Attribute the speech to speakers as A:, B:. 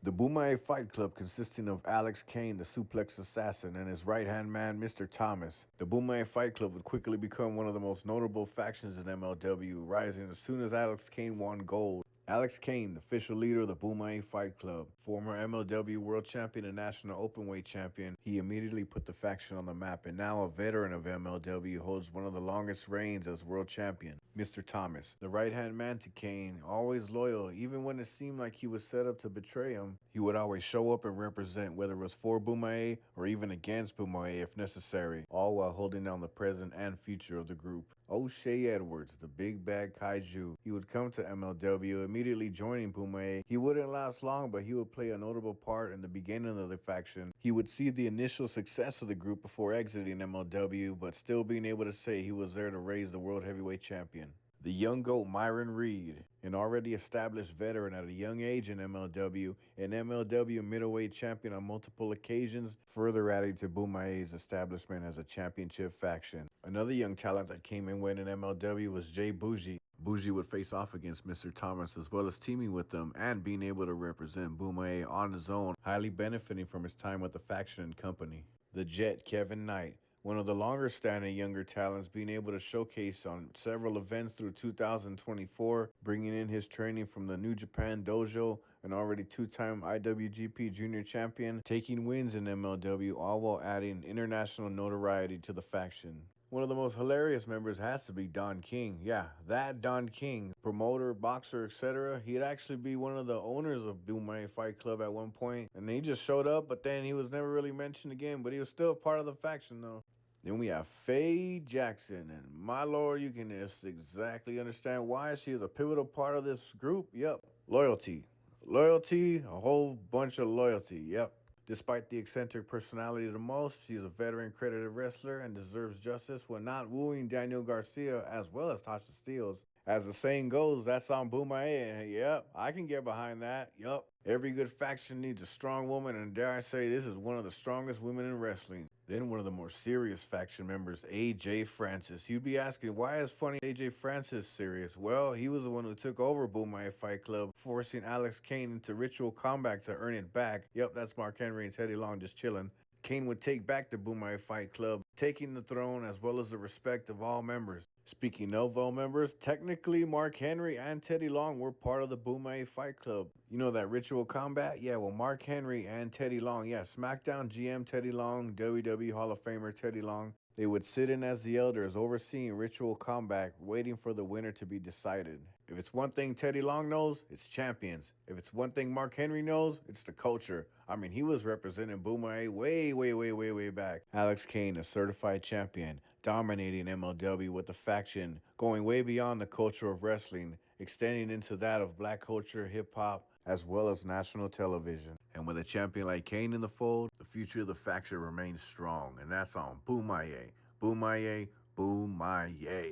A: The Bomaye Fight Club, consisting of Alex Kane, the suplex assassin, and his right-hand man, Mr. Thomas. The Bomaye Fight Club would quickly become one of the most notable factions in MLW, rising as soon as Alex Kane won gold. Alex Kane, the official leader of the Bomaye Fight Club, former MLW World Champion and National Openweight Champion, he immediately put the faction on the map, and now a veteran of MLW holds one of the longest reigns as World Champion. Mr. Thomas, the right-hand man to Kane, always loyal, even when it seemed like he was set up to betray him, he would always show up and represent, whether it was for Bomaye or even against Bomaye if necessary, all while holding down the present and future of the group. O'Shea Edwards, the big bad kaiju, he would come to MLW, immediately joining Bomaye. He wouldn't last long, but he would play a notable part in the beginning of the faction. He would see the initial success of the group before exiting MLW, but still being able to say he was there to raise the World Heavyweight Champion. The young GOAT MYRON Reed, an already established veteran at a young age in MLW, an MLW middleweight champion on multiple occasions, further adding to Bomaye's establishment as a championship faction. Another young talent that came in winning MLW was BOUJII. BOUJII would face off against Mr. Thomas, as well as teaming with them and being able to represent Bomaye on his own, highly benefiting from his time with the faction and company. The Jet Kevin Knight, one of the longer standing younger talents, being able to showcase on several events through 2024, bringing in his training from the New Japan Dojo, an already two-time IWGP Junior Champion, taking wins in MLW, all while adding international notoriety to the faction. One of the most hilarious members has to be Don King. Yeah, that Don King, promoter, boxer, etc. He'd actually be one of the owners of Bomaye Fight Club at one point, and he just showed up, but then he was never really mentioned again, but he was still part of the faction though. Then we have Faye Jackson, and my lord, you can just exactly understand why she is a pivotal part of this group. Yep, loyalty. Loyalty, a whole bunch of loyalty, yep. Despite the eccentric personality the most, she is a veteran credited wrestler and deserves justice when not wooing Daniel Garcia as well as Tasha Steelz. As the saying goes, that's on Bomaye, and yep, I can get behind that, yep. Every good faction needs a strong woman, and dare I say, this is one of the strongest women in wrestling. Then one of the more serious faction members, AJ Francis. You'd be asking, why is funny AJ Francis serious? Well, he was the one who took over Bomaye Fight Club, forcing Alex Kane into ritual combat to earn it back. Yep, that's Mark Henry and Teddy Long just chilling. Kane would take back the Bomaye Fight Club, taking the throne as well as the respect of all members. Speaking of all members, technically Mark Henry and Teddy Long were part of the Bomaye Fight Club. You know that ritual combat? Yeah, well, Mark Henry and Teddy Long, yeah, SmackDown GM Teddy Long, WWE Hall of Famer Teddy Long, they would sit in as the elders, overseeing ritual combat, waiting for the winner to be decided. If it's one thing Teddy Long knows, it's champions. If it's one thing Mark Henry knows, it's the culture. I mean, he was representing Bomaye way back. Alex Kane, a certified champion, dominating MLW with the faction, going way beyond the culture of wrestling, extending into that of black culture, hip-hop, as well as national television. And with a champion like Kane in the fold, the future of the faction remains strong, and that's on Bomaye. Bomaye, Bomaye.